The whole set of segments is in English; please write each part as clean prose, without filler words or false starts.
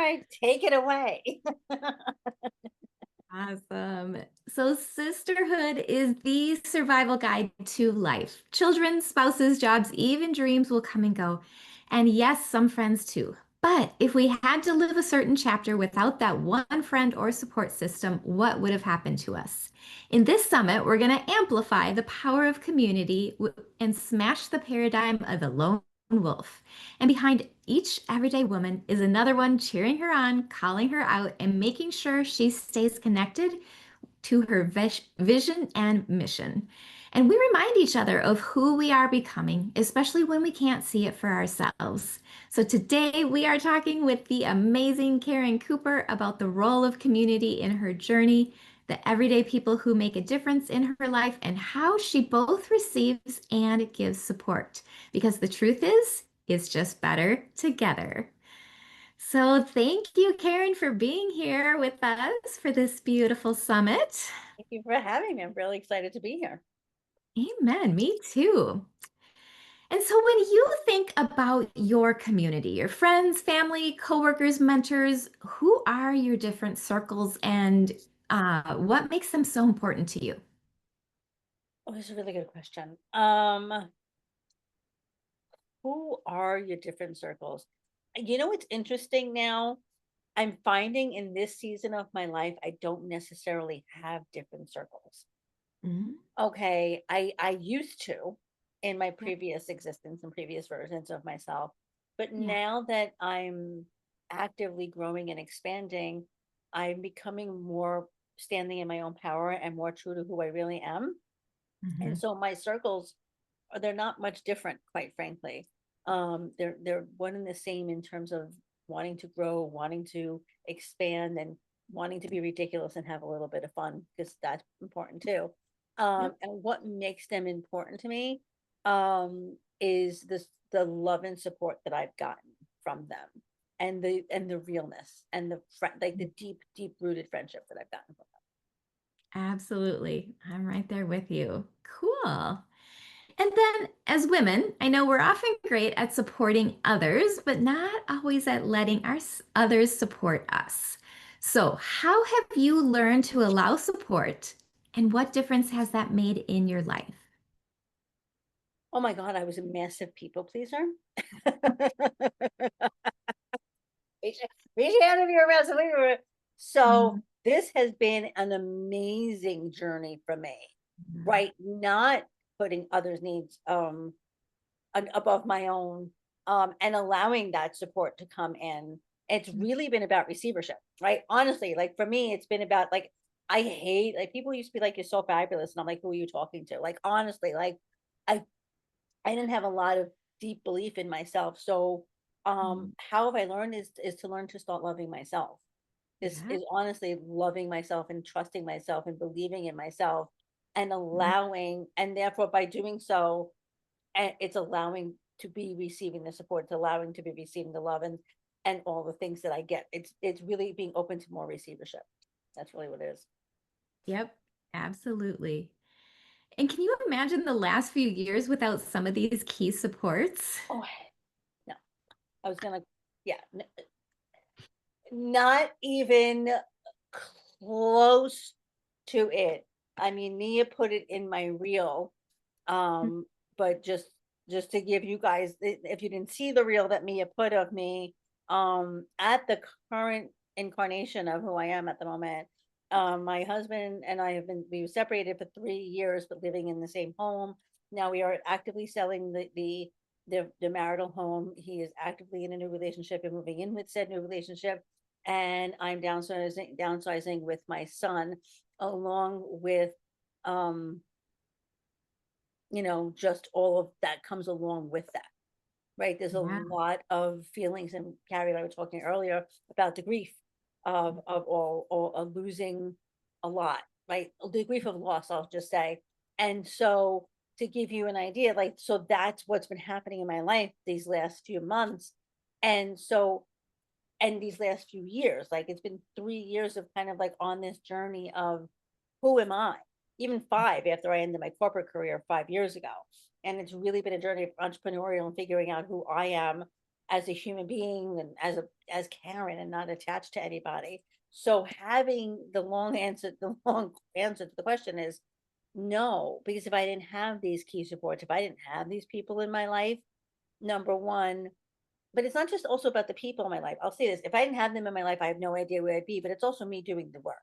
right, take it away. Awesome. So, sisterhood is the survival guide to life. Children, spouses, jobs, even dreams will come and go. And yes, some friends too. But if we had to live a certain chapter without that one friend or support system, what would have happened to us? In this summit, we're going to amplify the power of community and smash the paradigm of the lone wolf. And behind each everyday woman is another one cheering her on, calling her out, and making sure she stays connected to her vision and mission. And we remind each other of who we are becoming, especially when we can't see it for ourselves. So today we are talking with the amazing Caren Cooper about the role of community in her journey, the everyday people who make a difference in her life, and how she both receives and gives support. Because the truth is, it's just better together. So thank you, Caren, for being here with us for this beautiful summit. Thank you for having me. I'm really excited to be here. Amen. Me too. And so when you think about your community, your friends, family, coworkers, mentors, who are your different circles and what makes them so important to you? Oh, this is a really good question. Who are your different circles? You know what's interesting now? I'm finding in this season of my life, I don't necessarily have different circles. Mhm. Okay, I used to in my Yeah. previous existence and previous versions of myself, but Yeah. now that I'm actively growing and expanding, I'm becoming more standing in my own power and more true to who I really am. And Mhm. so my circles they're not much different, quite frankly. They're one and the same in terms of wanting to grow, wanting to expand, and wanting to be ridiculous and have a little bit of fun because that's important too. Yep. And what makes them important to me is the love and support that I've gotten from them, and the realness and the like the deep rooted friendship that I've gotten from Absolutely. I'm right there with you. Cool. And then, as women, I know we're often great at supporting others, but not always at letting others support us. So, how have you learned to allow support, and what difference has that made in your life? Oh my God, I was a massive people pleaser. Raise your hand if you're a massive pleaser. So Mhm. this has been an amazing journey for me, right? Not putting others' needs above my own, and allowing that support to come in. It's really been about receivership, right? Honestly, like for me, it's been about like I hate like people used to be like, "You're so fabulous," and I'm like, "Who are you talking to?" Like honestly, like I I didn't have a lot of deep belief in myself. So, Mhm. how have I learned is to learn to start loving myself. This Yeah. is honestly loving myself and trusting myself and believing in myself and Mhm. allowing, and therefore by doing so, it's allowing to be receiving the support, it's allowing to be receiving the love and all the things that I get. It's really being open to more receivership. That's really what it is. Yep. Absolutely. And can you imagine the last few years without some of these key supports? Oh no, I was gonna, yeah, not even close to it. I mean, Mia put it in my reel, um, but just to give you guys, if you didn't see the reel that Mia put of me, at the current incarnation of who I am at the moment, my husband and I have been we were separated for 3 years, but living in the same home. Now we are actively selling the marital home. He is actively in a new relationship and moving in with said new relationship, and I'm downsizing with my son, along with um just all of that comes along with that, right? There's a Yeah. lot of feelings, and Carrie and I were talking earlier about the grief of all of losing a lot, right? The grief of loss, I'll just say. And so to give you an idea, like so that's what's been happening in my life these last few months. And so and these last few years, like it's been 3 years of kind of like on this journey of who am I? Even five after I ended my corporate career 5 years ago. And it's really been a journey of entrepreneurial and figuring out who I am. as a human being and as Karen and not attached to anybody. So having the long answer to the question is no, because if I didn't have these key supports, if I didn't have these people in my life, number one, but it's not just also about the people in my life. I'll say this, if I didn't have them in my life, I have no idea where I'd be, but it's also me doing the work.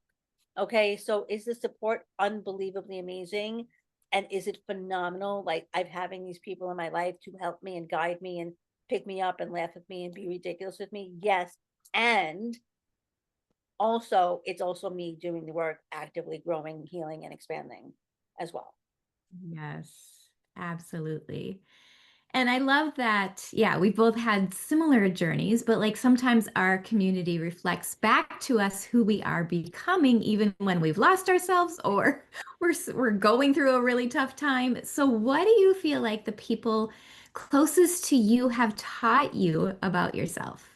Okay, so is the support unbelievably amazing? And is it phenomenal? Like I've having these people in my life to help me and guide me and pick me up and laugh with me and be ridiculous with me. Yes. And also, it's also me doing the work, actively growing, healing, and expanding as well. Yes, absolutely. And I love that, yeah, we both had similar journeys, but like sometimes our community reflects back to us who we are becoming, even when we've lost ourselves or we're going through a really tough time. So, what do you feel like the people closest to you have taught you about yourself?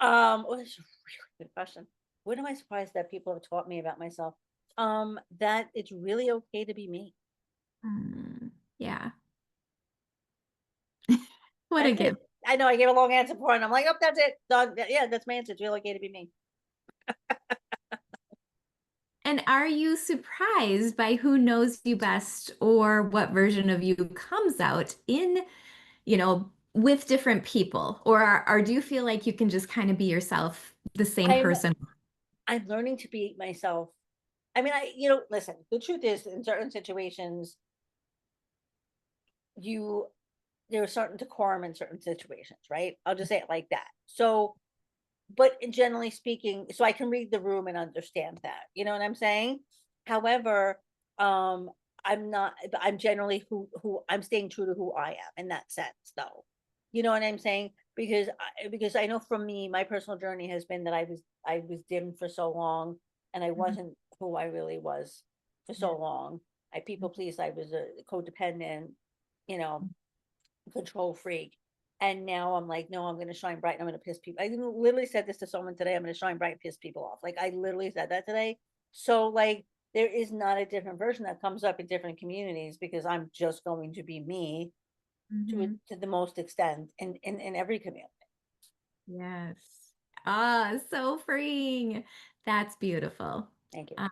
Well, that's a really good question. What am I surprised that people have taught me about myself? That it's really okay to be me. Hmm, yeah, what a That's gift. it. I know I gave a long answer before, and I'm like, oh, that's it. Done. Yeah, that's my answer. It's really okay to be me. And are you surprised by who knows you best or what version of you comes out in, with different people? Or do you feel like you can just kind of be yourself, the same I'm person? I'm learning to be myself. I mean, listen, the truth is in certain situations, you there's certain decorum in certain situations, right? I'll just say it like that. So, but generally speaking, so I can read the room and understand that. You know what I'm saying? However, um, I'm not. I'm generally who I'm staying true to who I am in that sense, though. You know what I'm saying? Because I know for me, my personal journey has been that I was dimmed for so long, and I Mhm. wasn't who I really was for Yeah. so long. I people pleased. I was a codependent, you know, control freak. And now I'm like, no, I'm going to shine bright. And I'm going to piss people. I literally said this to someone today. I'm going to shine bright and piss people off. Like I literally said that today. So like there is not a different version that comes up in different communities because I'm just going to be me Mhm. to the most extent in every community. Yes. Ah, so freeing. That's beautiful. Thank you. Uh,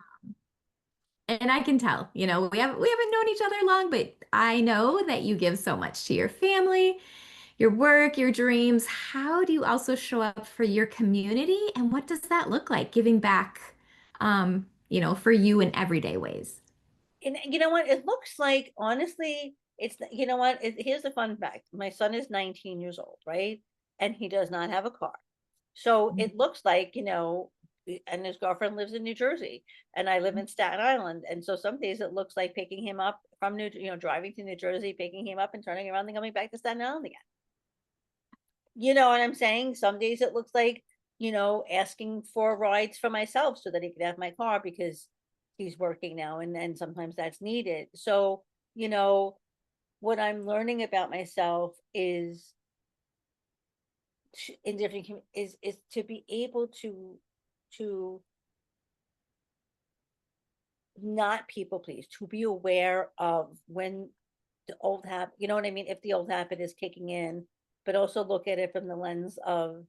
and I can tell, we haven't known each other long, but I know that you give so much to your family, your work, your dreams. How do you also show up for your community? And what does that look like, giving back, for you in everyday ways? And you know what? It looks like honestly, you know what? Here's the fun fact. My son is 19 years old, right? And he does not have a car. So it looks like, and his girlfriend lives in New Jersey and I live in Staten Island. And so some days it looks like picking him up from driving to New Jersey, picking him up and turning around and coming back to Staten Island again. You know what I'm saying? Some days it looks like, asking for rides for myself so that he could have my car because he's working now and then sometimes that's needed. So, you know, what I'm learning about myself is in different is to be able to not people please, to be aware of when the old habit, you know what I mean? If the old habit is kicking in, but also look at it from the lens of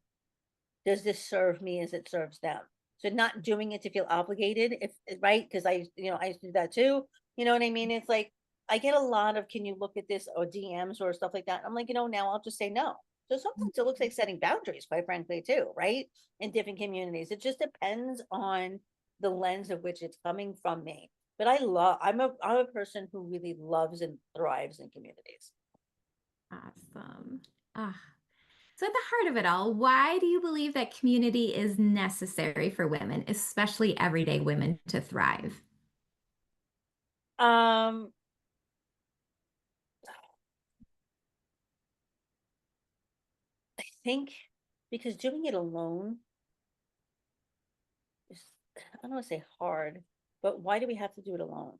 does this serve me as it serves them? So not doing it to feel obligated, if right, because I used to do that too. You know what I mean? It's like I get a lot of can you look at this or DMs or stuff like that. I'm like, now I'll just say no. So sometimes it looks like setting boundaries, quite frankly, too, right? In different communities. It just depends on the lens of which it's coming from me. But I'm a person who really loves and thrives in communities. Awesome. Ah, so, at the heart of it all, why do you believe that community is necessary for women, especially everyday women, to thrive? Um, I think because doing it alone is, I don't want to say hard, but why do we have to do it alone?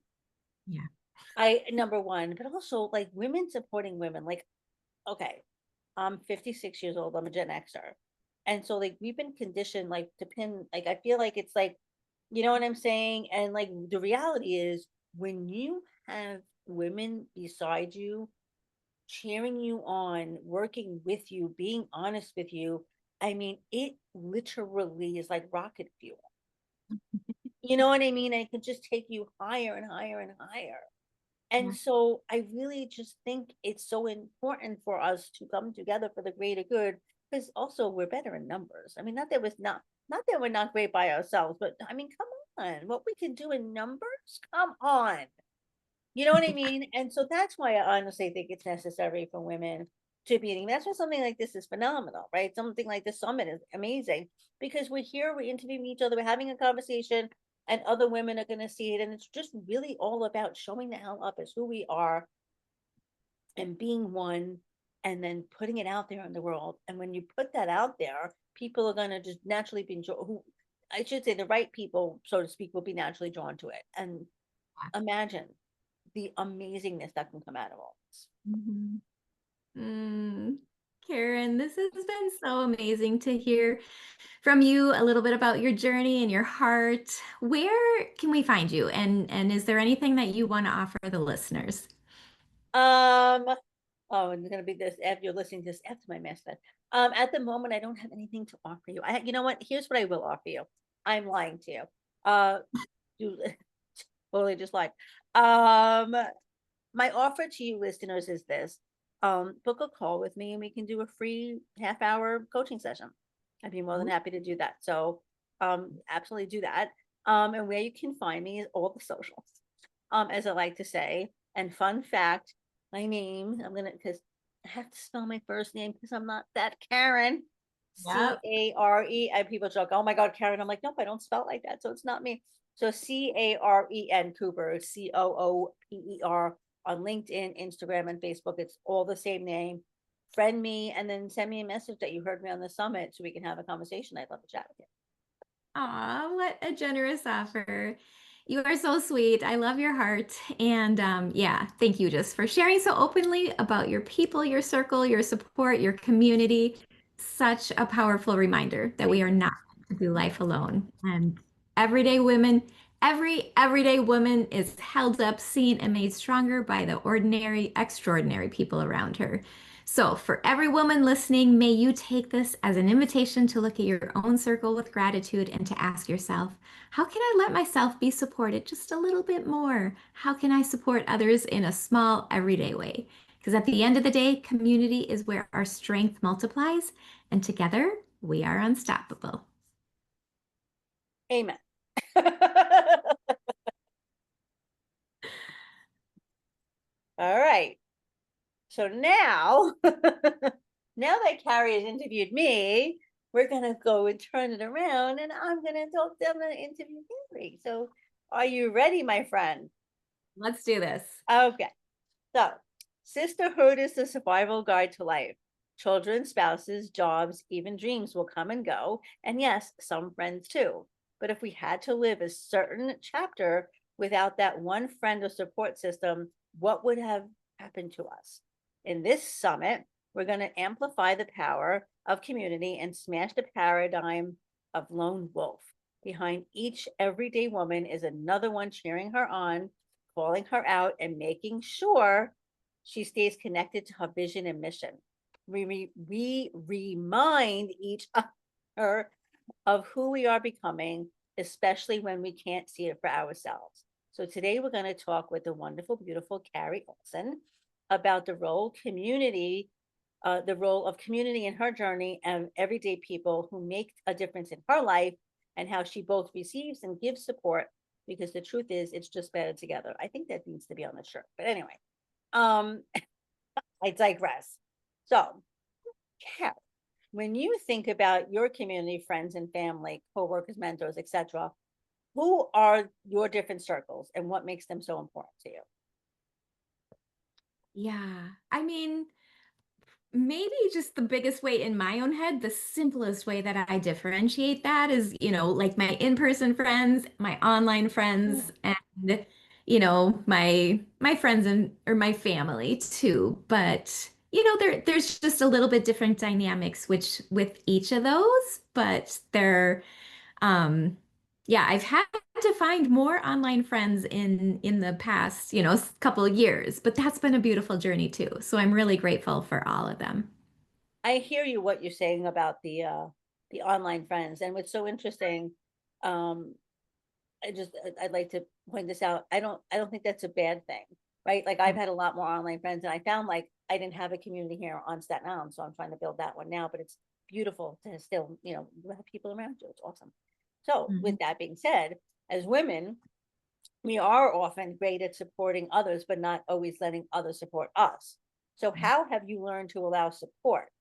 Yeah. Number one, but also like women supporting women. Like, okay, I'm 56 years old. I'm a Gen Xer. And so like we've been conditioned like to pin, like I feel like it's like, you know what I'm saying? And like the reality is when you have women beside you cheering you on, working with you, being honest with you. I mean, it literally is like rocket fuel. You know what I mean? It can just take you higher and higher and higher. And Yeah. so I really just think it's so important for us to come together for the greater good, because also we're better in numbers. I mean, not that we're not great by ourselves, but I mean, come on, what we can do in numbers, come on. You know what I mean? And so that's why I honestly think it's necessary for women to be eating. That's why something like this is phenomenal, right? Something like this summit is amazing because we're here, we're interviewing each other, we're having a conversation, and other women are going to see it. And it's just really all about showing the hell up as who we are and being one and then putting it out there in the world. And when you put that out there, people are going to just naturally be who I should say the right people, so to speak, will be naturally drawn to it. And imagine the amazingness that can come out of all this. Mhm. Mm. Karen, this has been so amazing to hear from you a little bit about your journey and your heart. Where can we find you? And is there anything that you want to offer the listeners? Um, oh, and it's gonna be this if you're listening to this after my message. At the moment, I don't have anything to offer you. You know what? Here's what I will offer you. I'm lying to you. Uh, you totally just lied. Um, my offer to you listeners is this. Book a call with me and we can do a free half-hour coaching session. I'd be more than happy to do that. So, absolutely do that. And where you can find me is all the socials, as I like to say. And fun fact, my name, because I have to spell my first name because I'm not that Karen. Yep. Care. And people joke, oh my God, Karen. I'm like, nope, I don't spell it like that. So it's not me. So Caren Cooper, Cooper on LinkedIn, Instagram, and Facebook. It's all the same name. Friend me and then send me a message that you heard me on the summit so we can have a conversation. I'd love to chat with you. Aw, what a generous offer. You are so sweet. I love your heart. And yeah, thank you just for sharing so openly about your people, your circle, your support, your community. Such a powerful reminder that we Thank are you. not to do life alone. And everyday women, everyday woman is held up, seen, and made stronger by the ordinary, extraordinary people around her. So, for every woman listening, may you take this as an invitation to look at your own circle with gratitude and to ask yourself, how can I let myself be supported just a little bit more? How can I support others in a small, everyday way? Because at the end of the day, community is where our strength multiplies, and together we are unstoppable. Amen. All right. So now, now that Carrie has interviewed me, we're gonna go and turn it around, and I'm gonna interview Carrie. So, are you ready, my friend? Let's do this. Okay. So, sisterhood is the survival guide to life. Children, spouses, jobs, even dreams will come and go, and yes, some friends too. But if we had to live a certain chapter without that one friend or support system, what would have happened to us? In this summit, we're going to amplify the power of community and smash the paradigm of lone wolf. Behind each everyday woman is another one cheering her on, calling her out, and making sure she stays connected to her vision and mission. We remind each other of who we are becoming, especially when we can't see it for ourselves. So today we're going to talk with the wonderful, beautiful Kari Olson about the role of community in her journey and everyday people who make a difference in her life and how she both receives and gives support because the truth is it's just better together. I think that needs to be on the shirt. But anyway, um, I digress. So, Kari, when you think about your community, friends and family, coworkers, mentors, etc., who are your different circles and what makes them so important to you? Yeah. I mean, maybe just the biggest way in my own head, the simplest way that I differentiate that is, like my in-person friends, my online friends, and my friends and or my family too. But there's just a little bit different dynamics which with each of those, but they're um yeah, I've had to find more online friends in the past, couple of years, but that's been a beautiful journey too. So I'm really grateful for all of them. I hear you what you're saying about the online friends. And what's so interesting, um, I'd like to point this out. I don't think that's a bad thing, right? Like I've had a lot more online friends, and I found like I didn't have a community here on Staten Island, so I'm trying to build that one now. But it's beautiful to still, have people around you. It's awesome. So Mhm. with that being said, as women, we are often great at supporting others, but not always letting others support us. So how have you learned to allow support,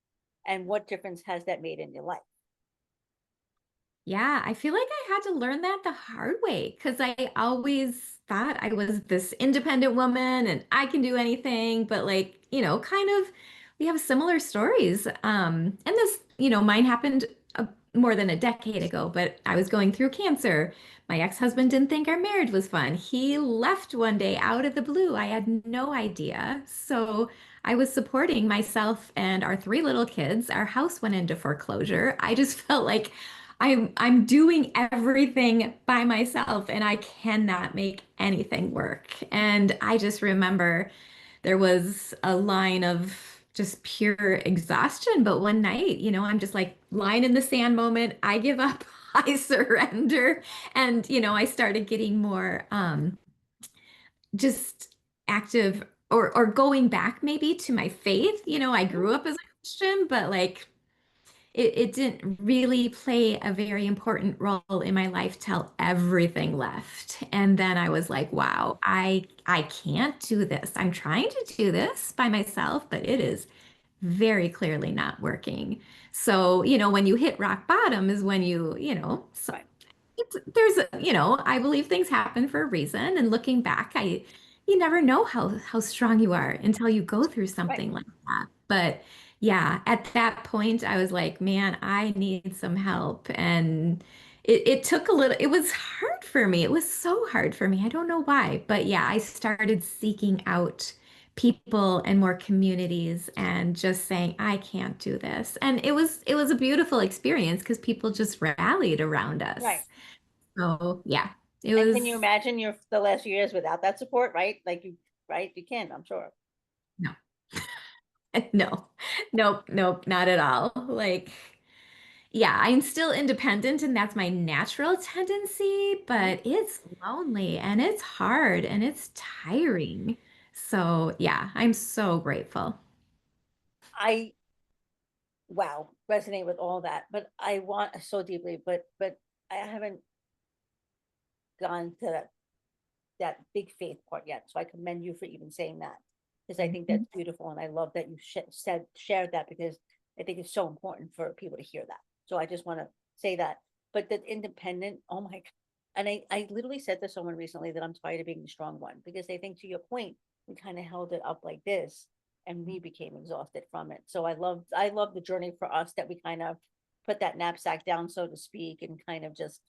and what difference has that made in your life? Yeah, I feel like I had to learn that the hard way because I always thought I was this independent woman and I can do anything, but like, kind of we have similar stories. And this, mine happened more than a decade ago, but I was going through cancer. My ex-husband didn't think our marriage was fun. He left one day out of the blue. I had no idea. So I was supporting myself and our three little kids. Our house went into foreclosure. I just felt like I'm doing everything by myself and I cannot make anything work. And I just remember there was a line of just pure exhaustion. But one night, I'm just like line in the sand moment. I give up. I surrender. And, I started getting more just active or going back maybe to my faith. I Mhm. grew up as a Christian, but like it didn't really play a very important role in my life till everything left. And then I was like, wow, I can't do this. I'm trying to do this by myself, but it is very clearly not working. So, when you hit rock bottom is when Right, I believe things happen for a reason. And looking back, you never know how strong you are until you go through right. something like that. But yeah, at that point, I was like, man, I need some help. And it took a little, it was hard for me. It was so hard for me. I don't know why. But yeah, I started seeking out people and more communities and just saying, I can't do this. And it was a beautiful experience because people just rallied around Right. us. So yeah, it And can you was imagine the last few years without that support, right? Right? You can, I'm sure. no, no, nope, nope, not at all. Like, yeah, I'm still independent and that's my natural tendency, Mhm. but it's lonely and it's hard and it's tiring. So yeah, I'm so grateful. I, wow, resonate with all that, but I want so deeply, but I haven't gone to that big faith part yet. So I commend you for even saying that, because I think that's beautiful, and I love that you shared that, because I think it's so important for people to hear that. So I just want to say that. But that independent, oh my God. And I literally said to someone recently that I'm tired of being the strong one, because I think, to your point, we kind of held it up like this and we became exhausted from it. So I love the journey for us, that we kind of put that knapsack down, so to speak, and kind of just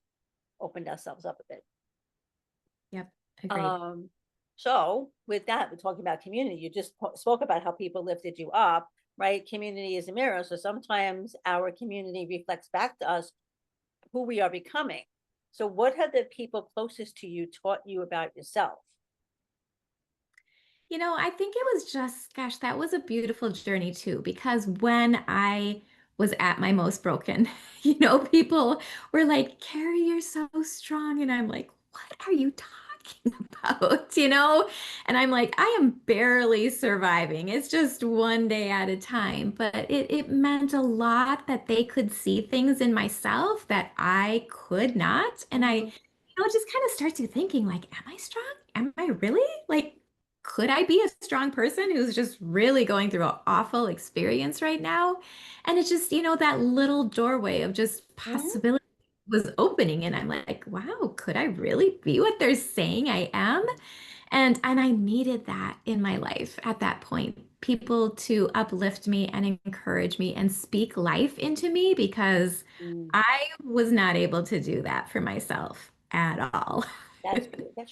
opened ourselves up a bit. Yep, agreed. Um, so with that, we're talking about community. You just spoke about how people lifted you up, right? Community is a mirror. So sometimes our community reflects back to us who we are becoming. So what have the people closest to you taught you about yourself? I think it was just, gosh, that was a beautiful journey too, because when I was at my most broken, people were like, Carrie, you're so strong. And I'm like, what are you talking about? And I'm like, I am barely surviving. It's just one day at a time. But it meant a lot that they could see things in myself that I could not. And Mhm. just kind of starts you thinking, like, am I strong? Am I really? Like, could I be a strong person who's just really going through an awful experience right now? And it's just, that little doorway of just Mhm. possibility was opening. And I'm like, wow, could I really be what they're saying I am? And I needed that in my life at that point. People to uplift me and encourage me and speak life into me because Mm. I was not able to do that for myself at all. That's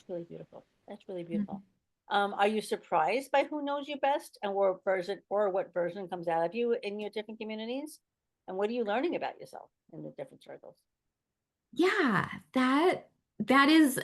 really beautiful. That's really beautiful. Are you surprised by who knows you best, and what version comes out of you in your different communities? And what are you learning about yourself in the different circles? Yeah, that is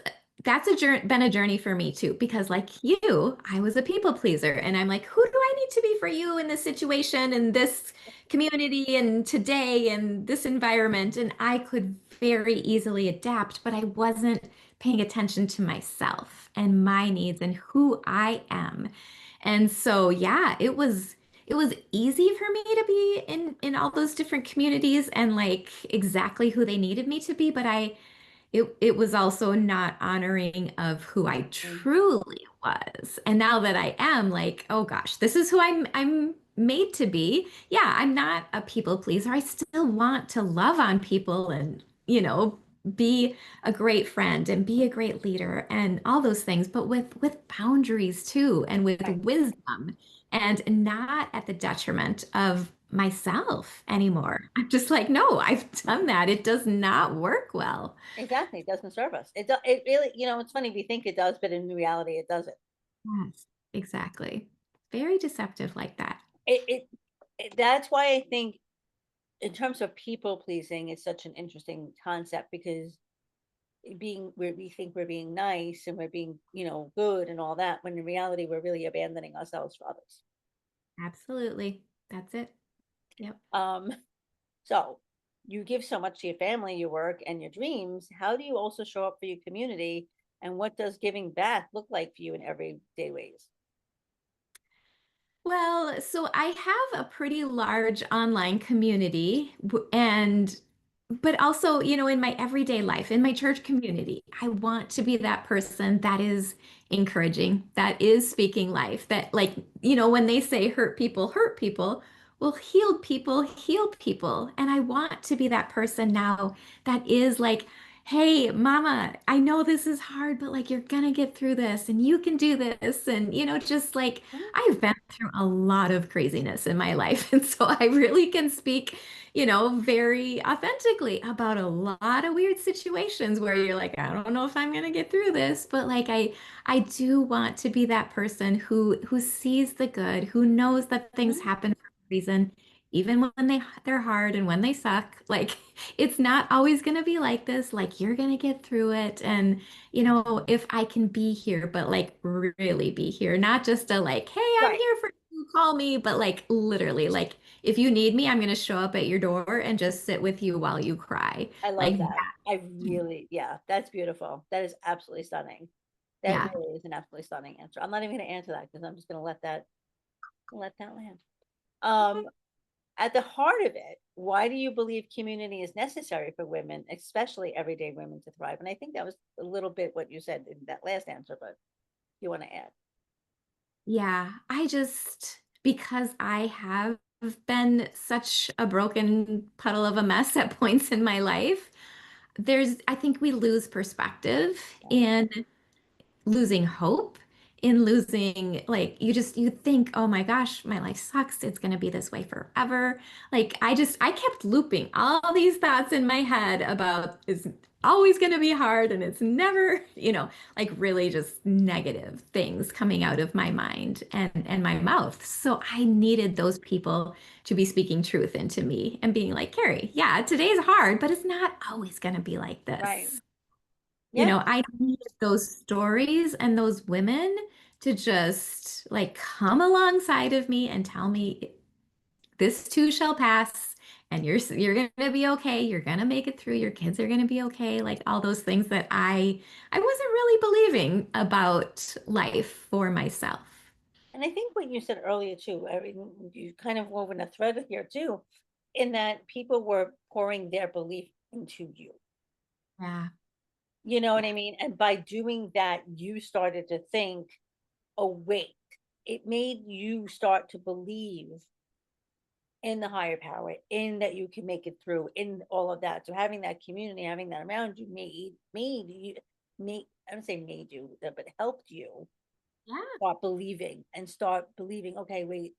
that's a journey, been a journey for me too, because like you, I was a people pleaser, and I'm like, who do I need to be for you in this situation and this community and today and this environment? And I could very easily adapt, but I wasn't paying attention to myself and my needs and who I am. And so, yeah, it was easy for me to be in all those different communities and like exactly who they needed me to be, but it was also not honoring of who I Mm. truly was. And now that I am like, oh gosh, this is who I'm made to be. Yeah, I'm not a people pleaser. I still want to love on people and, be a great friend and be a great leader and all those things, but with boundaries too and with Right. wisdom and not at the detriment of myself anymore. I'm just like, no, I've done that. It does not work well. Exactly. It doesn't serve us. It really, it's funny, we think it does, but in reality, it doesn't. Yes, exactly. Very deceptive like that. It, it, that's why I think in terms of people pleasing is such an interesting concept, because being where we think we're being nice and we're being, good and all that, when in reality we're really abandoning ourselves for others. Absolutely. That's it. Yep. Um, so you give so much to your family, your work, and your dreams. How do you also show up for your community? And what does giving back look like for you in everyday ways? Well, so I have a pretty large online community and but also, in my everyday life, in my church community, I want to be that person that is encouraging, that is speaking life, that like, when they say hurt people, well, healed people heal people. And I want to be that person now that is like, hey, mama, I know this is hard, but like you're gonna get through this and you can do this. And, just like Mhm. I've been through a lot of craziness in my life. And so I really can speak, very authentically about a lot of weird situations where you're like, I don't know if I'm gonna get through this, but like I do want to be that person who sees the good, who knows that things Mhm. happen for a reason, even when they're hard and when they suck. Like it's not always gonna be like this. Like you're gonna get through it. And if I can be here, but like really be here, not just a like, hey, I'm Right. here for you, call me, but like literally, like if you need me, I'm going to show up at your door and just sit with you while you cry. I love Like, that. I really, yeah, that's beautiful. That is absolutely stunning. That yeah. really is an absolutely stunning answer. I'm not even going to answer that because I'm just going to let that land. Um, at the heart of it, why do you believe community is necessary for women, especially everyday women, to thrive? And I think that was a little bit what you said in that last answer, but you want to add? Yeah. Because I have been such a broken puddle of a mess at points in my life, I think we lose perspective Right. in losing hope, in losing like you think, oh my gosh, my life sucks, it's going to be this way forever. Like I kept looping all these thoughts in my head about it's always going to be hard and it's never, like really just negative things coming out of my mind and my mouth. So I needed those people to be speaking truth into me and being like, Carrie, yeah, today's hard, but it's not always going to be like Right. this. Yeah. I need those stories and those women to just like come alongside of me and tell me this too shall pass and you're going to be okay. You're going to make it through. Your kids are going to be okay. Like all those things that I wasn't really believing about life for myself. And I think what you said earlier too, I mean, you kind of woven a thread here too, in that people were pouring their belief into you. Yeah. You know what Yeah. I mean? And by doing that, you started to think, oh, wait, it made you start to believe in the higher power, in that you can make it through, in all of that. So having that community, having that around you made, I don't say made you, but helped you Yeah. start believing, okay, wait,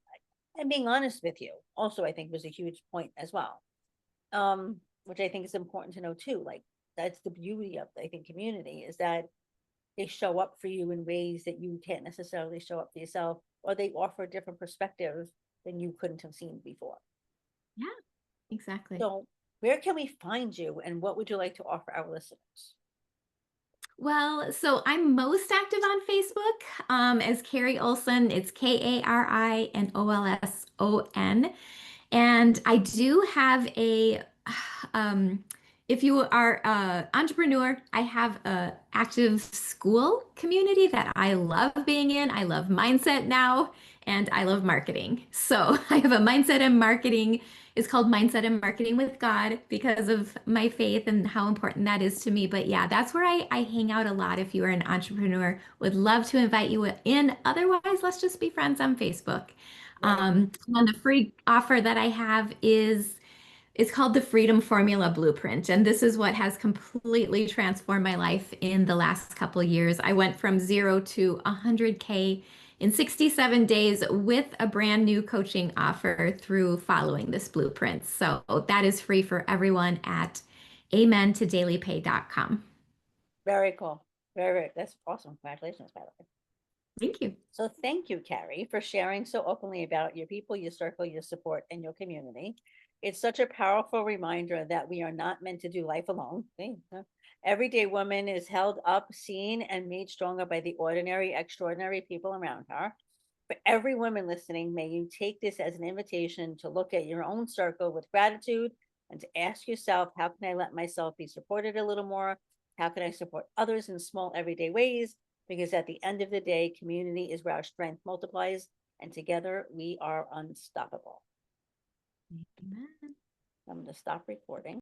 and being honest with you also, I think was a huge point as well. Which I think is important to know too. Like that's the beauty of, I think, community is that they show up for you in ways that you can't necessarily show up for yourself, or they offer a different perspective than you couldn't have seen before. Yeah. Exactly. So Where can we find you and what would you like to offer our listeners? Well, so I'm most active on Facebook as Kari Olson. It's KariNolson. And I do have um, if you are an entrepreneur, I have a active school community that I love being in. I love mindset now, and I love marketing. So I have a mindset and marketing. It's called Mindset and Marketing with God because of my faith and how important that is to me. But yeah, that's where I hang out a lot. If you are an entrepreneur, would love to invite you in. Otherwise, let's just be friends on Facebook. Very And the free offer that I have is it's called the Freedom Formula Blueprint. And this is what has completely transformed my life in the last couple of years. I went from 0 to 100K in 67 days with a brand new coaching offer through following this blueprint. So that is free for everyone at amen-to-dailypay.com. very cool. Very, that's awesome. Congratulations, by the way. Thank you. So thank you, Kari, for sharing so openly about your people, your circle, your support, and your community. It's such a powerful reminder that we are not meant to do life alone. Everyday woman is held up, seen, and made stronger by the ordinary, extraordinary people around her. For every woman listening, may you take this as an invitation to look at your own circle with gratitude and to ask yourself, how can I let myself be supported a little more? How can I support others in small everyday ways? Because at the end of the day, community is where our strength multiplies, and together we are unstoppable. Amen. I'm going to stop recording.